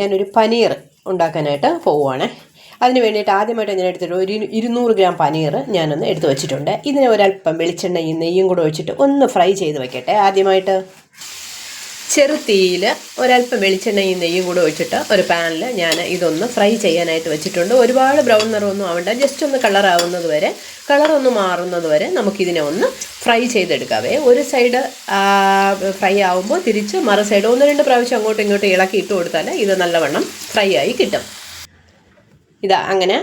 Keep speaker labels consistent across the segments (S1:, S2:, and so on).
S1: ഞാനൊരു പനീർ ഉണ്ടാക്കാനായിട്ട് പോവുകയാണ്. അതിന് വേണ്ടിയിട്ട് ആദ്യമായിട്ട് ഞാൻ എടുത്തിട്ട് ഒരു 200 ഗ്രാം പനീർ ഞാനൊന്ന് എടുത്ത് വെച്ചിട്ടുണ്ട്. ഇതിനെ ഒരല്പം വെളിച്ചെണ്ണയും നെയ്യും കൂടെ ഒഴിച്ചിട്ട് ഒന്ന് ഫ്രൈ ചെയ്ത് വെക്കട്ടെ. ആദ്യമായിട്ട് ചെറു തീയിൽ ഒരല്പം വെളിച്ചെണ്ണയും നെയ്യും കൂടെ ഒഴിച്ചിട്ട് ഒരു പാനിൽ ഞാൻ ഇതൊന്ന് ഫ്രൈ ചെയ്യാനായിട്ട് വെച്ചിട്ടുണ്ട്. ഒരുപാട് ബ്രൗൺ നിറമൊന്നും ആവണ്ട, ജസ്റ്റ് ഒന്ന് കളറാവുന്നത് വരെ, കളറൊന്ന് മാറുന്നത് വരെ നമുക്കിതിനെ ഒന്ന് ഫ്രൈ ചെയ്തെടുക്കാവേ. ഒരു സൈഡ് ഫ്രൈ ആവുമ്പോൾ തിരിച്ച് മറു സൈഡ് 1-2 പ്രാവശ്യം അങ്ങോട്ടും ഇങ്ങോട്ടും ഇളക്കി ഇട്ട് കൊടുത്താൽ ഇത് നല്ലവണ്ണം ഫ്രൈ ആയി കിട്ടും. ഇതാ അങ്ങനെ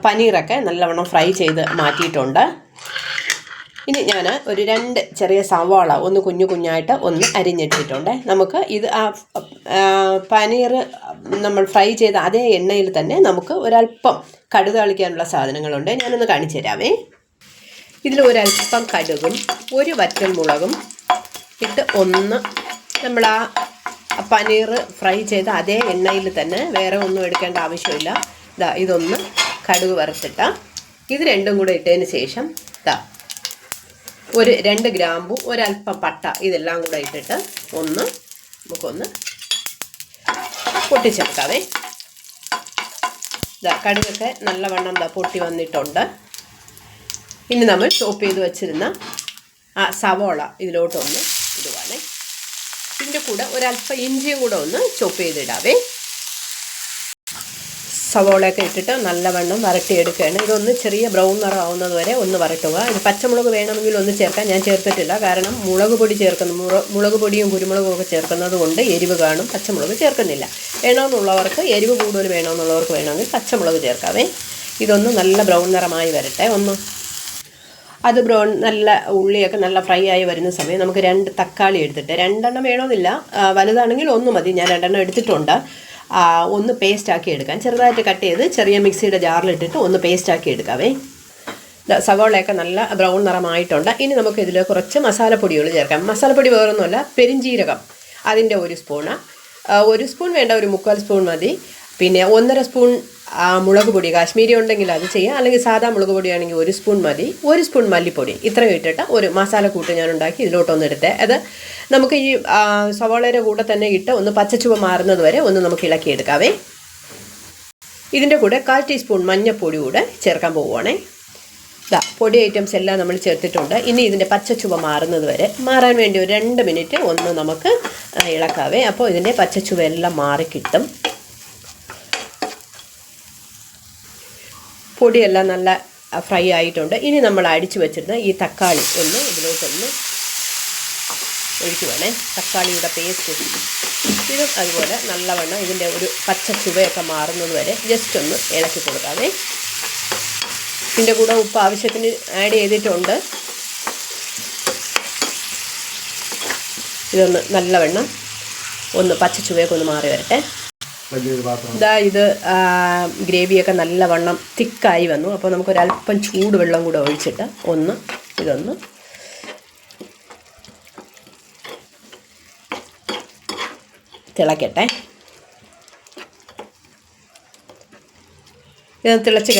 S1: പനീറൊക്കെ നല്ലവണ്ണം ഫ്രൈ ചെയ്ത് മാറ്റിയിട്ടുണ്ട്. ഇനി ഞാൻ ഒരു 2 ചെറിയ സവാള ഒന്ന് കുഞ്ഞു കുഞ്ഞായിട്ട് ഒന്ന് അരിഞ്ഞിട്ടിട്ടുണ്ട്. നമുക്ക് ഇത് പനീർ നമ്മൾ ഫ്രൈ ചെയ്ത അതേ എണ്ണയിൽ തന്നെ നമുക്ക് ഒരല്പം കടുക് താളിക്കാനുള്ള സാധനങ്ങളുണ്ട്. ഞാനൊന്ന് കാണിച്ചു തരാമേ. ഇതിൽ ഒരല്പം കടുകും ഒരു വറ്റൽ മുളകും ഇട്ട് ഒന്ന് നമ്മൾ പനീർ ഫ്രൈ ചെയ്ത അതേ എണ്ണയിൽ തന്നെ, വേറെ ഒന്നും എടുക്കേണ്ട ആവശ്യമില്ല. ഇതൊന്ന് കടുക് വറുത്തിട്ട ഇത് രണ്ടും കൂടെ ഇട്ടതിന് ശേഷം ഒരു 2 ഗ്രാമ്പും ഒരല്പം പട്ട ഇതെല്ലാം കൂടെ ഇട്ടിട്ട് നമുക്കൊന്ന് പൊട്ടിച്ചെടുക്കാവേ. കടുകൊക്കെ നല്ലവണ്ണം പൊട്ടി വന്നിട്ടുണ്ട്. ഇനി നമ്മൾ ചോപ്പ് ചെയ്ത് വെച്ചിരുന്ന സവോള ഇതിലോട്ടൊന്ന് ഇടുവാണേ. ഇതിൻ്റെ കൂടെ ഒരല്പം ഇഞ്ചിയും കൂടെ ഒന്ന് ചോപ്പ് ചെയ്തിടാവേ. സവോളയൊക്കെ ഇട്ടിട്ട് നല്ലവണ്ണം വരട്ടിയെടുക്കുകയാണ്. ഇതൊന്ന് ചെറിയ ബ്രൗൺ നിറമാവുന്നത് വരെ ഒന്ന് വരട്ടുക. ഇത് പച്ചമുളക് വേണമെങ്കിൽ ഒന്ന് ചേർക്കാം, ഞാൻ ചേർത്തിട്ടില്ല. കാരണം മുളക് പൊടി മുളക് പൊടിയും കുരുമുളകും ഒക്കെ ചേർക്കുന്നത് കൊണ്ട് എരിവ് കാണും, പച്ചമുളക് ചേർക്കുന്നില്ല. വേണമെന്നുള്ളവർക്ക് എരിവ് കൂടുതൽ വേണമെന്നുള്ളവർക്ക് വേണമെങ്കിൽ പച്ചമുളക് ചേർക്കാവേ. ഇതൊന്ന് നല്ല ബ്രൗൺ നിറമായി വരട്ടെ. അത് നല്ല ഉള്ളിയൊക്കെ നല്ല ഫ്രൈ ആയി വരുന്ന സമയം നമുക്ക് 2 തക്കാളി എടുത്തിട്ട്, 2 എണ്ണം വേണമെന്നില്ല, വലുതാണെങ്കിൽ 1 മതി. ഞാൻ 2 എണ്ണം എടുത്തിട്ടുണ്ട്. ഒന്ന് പേസ്റ്റാക്കി എടുക്കാൻ ചെറുതായിട്ട് കട്ട് ചെയ്ത് ചെറിയ മിക്സിയുടെ ജാറിലിട്ടിട്ട് ഒന്ന് പേസ്റ്റാക്കി എടുക്കാവേ. സവോളയൊക്കെ നല്ല ബ്രൗൺ നിറമായിട്ടുണ്ട്. ഇനി നമുക്ക് ഇതിൽ കുറച്ച് മസാലപ്പൊടികൾ ചേർക്കാം. മസാലപ്പൊടി വേറൊന്നുമല്ല, പെരിഞ്ജീരകം അതിൻ്റെ 1 സ്പൂണ്, 1 സ്പൂൺ വേണ്ട, ഒരു 3/4 സ്പൂൺ മതി. പിന്നെ 1.5 സ്പൂൺ മുളക് പൊടി, കാശ്മീരി ഉണ്ടെങ്കിൽ അത് ചെയ്യാം, അല്ലെങ്കിൽ സാധാ മുളക് പൊടിയാണെങ്കിൽ 1 സ്പൂൺ മതി. 1 സ്പൂൺ മല്ലിപ്പൊടി, ഇത്രയും ഇട്ടിട്ട് ഒരു മസാലക്കൂട്ട് ഞാൻ ഉണ്ടാക്കി ഇതിലോട്ടൊന്ന് എടുത്തേ. അത് നമുക്ക് ഈ സവാളയുടെ കൂടെ തന്നെ ഇട്ട് ഒന്ന് പച്ചച്ചുവ മാറുന്നത് വരെ ഒന്ന് നമുക്ക് ഇളക്കിയെടുക്കാവേ. ഇതിൻ്റെ കൂടെ 1/4 ടീസ്പൂൺ മഞ്ഞൾപ്പൊടി കൂടെ ചേർക്കാൻ പോവുകയാണേ. പൊടി ഐറ്റംസ് എല്ലാം നമ്മൾ ചേർത്തിട്ടുണ്ട്. ഇനി ഇതിൻ്റെ പച്ചച്ചുവ മാറുന്നത് വരെ, മാറാൻ വേണ്ടി ഒരു 2 മിനിറ്റ് ഒന്ന് നമുക്ക് ഇളക്കാവേ. അപ്പോൾ ഇതിൻ്റെ പച്ചച്ചുവ എല്ലാം മാറിക്കിട്ടും. പൊടിയെല്ലാം നല്ല ഫ്രൈ ആയിട്ടുണ്ട്. ഇനി നമ്മൾ അടിച്ചു വെച്ചിരുന്ന ഈ തക്കാളി ഒന്ന് ഇതിലോട്ടൊന്ന് ഒഴിക്കുവാണേ. തക്കാളിയുടെ പേസ്റ്റ് ഇതും അതുപോലെ നല്ലവണ്ണം ഇതിൻ്റെ ഒരു പച്ച ചുവയൊക്കെ മാറുന്നത് വരെ ജസ്റ്റ് ഒന്ന് ഇളക്കി കൊടുക്കാവേ. ഇതിൻ്റെ കൂടെ ഉപ്പ് ആവശ്യത്തിന് ആഡ് ചെയ്തിട്ടുണ്ട്. ഇതൊന്ന് നല്ലവണ്ണം ഒന്ന് പച്ച ചുവയൊക്കെ ഒന്ന് മാറി വരട്ടെ. ഇത് ഗ്രേവിയൊക്കെ നല്ലവണ്ണം തിക്കായി വന്നു. അപ്പോൾ നമുക്കൊരല്പം ചൂടുവെള്ളം കൂടെ ഒഴിച്ചിട്ട് ഇതൊന്ന് തിളക്കട്ടെ. ഇത് തിളച്ച്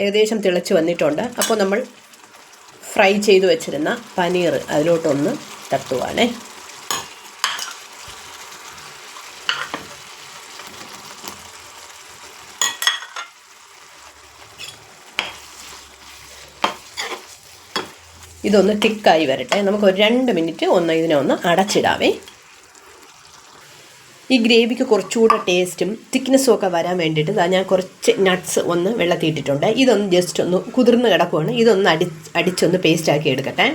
S1: ഏകദേശം തിളച്ച് വന്നിട്ടുണ്ട്. അപ്പോൾ നമ്മൾ ഫ്രൈ ചെയ്ത് വെച്ചിരുന്ന പനീർ അതിലോട്ടൊന്ന് തട്ടുവാണേ. ഇതൊന്ന് തിക്കായി വരട്ടെ. നമുക്ക് ഒരു 2 മിനിറ്റ് ഇതിനെ ഒന്ന് അടച്ചിടാവേ. ഈ ഗ്രേവിക്ക് കുറച്ചുകൂടെ ടേസ്റ്റും തിക്നെസ്സും ഒക്കെ വരാൻ വേണ്ടിയിട്ട് ഞാൻ കുറച്ച് നട്ട്സ് ഒന്ന് വെള്ളത്തിയിട്ടിട്ടുണ്ട്. ഇതൊന്ന് ജസ്റ്റ് ഒന്ന് കുതിർന്ന് കിടക്കുവാണ്. ഇതൊന്ന് അടിച്ചൊന്ന് പേസ്റ്റാക്കി എടുക്കട്ടെ.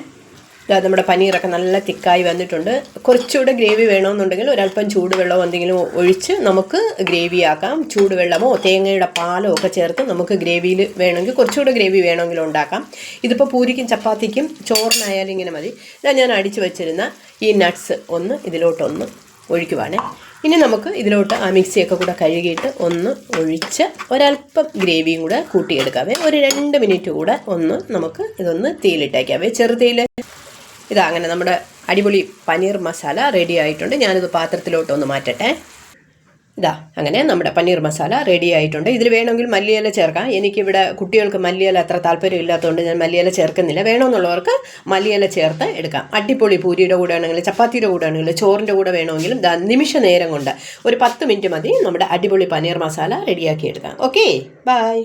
S1: നമ്മുടെ പനീറൊക്കെ നല്ല തിക്കായി വന്നിട്ടുണ്ട്. കുറച്ചുകൂടെ ഗ്രേവി വേണമെന്നുണ്ടെങ്കിൽ ഒരല്പം ചൂടുവെള്ളമോ എന്തെങ്കിലും ഒഴിച്ച് നമുക്ക് ഗ്രേവി ആക്കാം. ചൂടുവെള്ളമോ തേങ്ങയുടെ പാലോ ഒക്കെ ചേർത്ത് നമുക്ക് ഗ്രേവിയിൽ വേണമെങ്കിൽ കുറച്ചുകൂടെ ഗ്രേവി വേണമെങ്കിലും ഉണ്ടാക്കാം. ഇതിപ്പോൾ പൂരിക്കും ചപ്പാത്തിക്കും ചോറിനായാലും ഇങ്ങനെ മതി. ഞാൻ അടിച്ചു വെച്ചിരുന്ന ഈ നട്ട്സ് ഇതിലോട്ടൊന്ന് ഒഴിക്കുവാണേ. ഇനി നമുക്ക് ഇതിലോട്ട് ആ മിക്സിയൊക്കെ കൂടെ കഴുകിയിട്ട് ഒന്ന് ഒഴിച്ച് ഒരല്പം ഗ്രേവിയും കൂടെ കൂട്ടിയെടുക്കാവേ. ഒരു 2 മിനിറ്റ് കൂടെ നമുക്ക് ഇതൊന്ന് തീയിലിട്ടേക്കാവേ, ചെറുതീയിൽ. അങ്ങനെ നമ്മുടെ അടിപൊളി പനീർ മസാല റെഡി ആയിട്ടുണ്ട്. ഞാനിത് പാത്രത്തിലോട്ടൊന്ന് മാറ്റട്ടെ. ഇതാ അങ്ങനെ നമ്മുടെ പനീർ മസാല റെഡി ആയിട്ടുണ്ട്. ഇതിൽ വേണമെങ്കിൽ മല്ലിയില ചേർക്കാം. എനിക്കിവിടെ കുട്ടികൾക്ക് മല്ലിയില അത്ര താല്പര്യം ഇല്ലാത്തതുകൊണ്ട് ഞാൻ മല്ലിയില ചേർക്കുന്നില്ല. വേണമെന്നുള്ളവർക്ക് മല്ലിയില ചേർത്ത് എടുക്കാം. അടിപൊളി പൂരിയുടെ കൂടെ ആണെങ്കിലും ചപ്പാത്തിയുടെ കൂടെ ആണെങ്കിലും ചോറിൻ്റെ കൂടെ വേണമെങ്കിലും നിമിഷ നേരം കൊണ്ട് ഒരു 10 മിനിറ്റ് മതി നമ്മുടെ അടിപൊളി പനീർ മസാല റെഡിയാക്കി എടുക്കാം. Okay, by.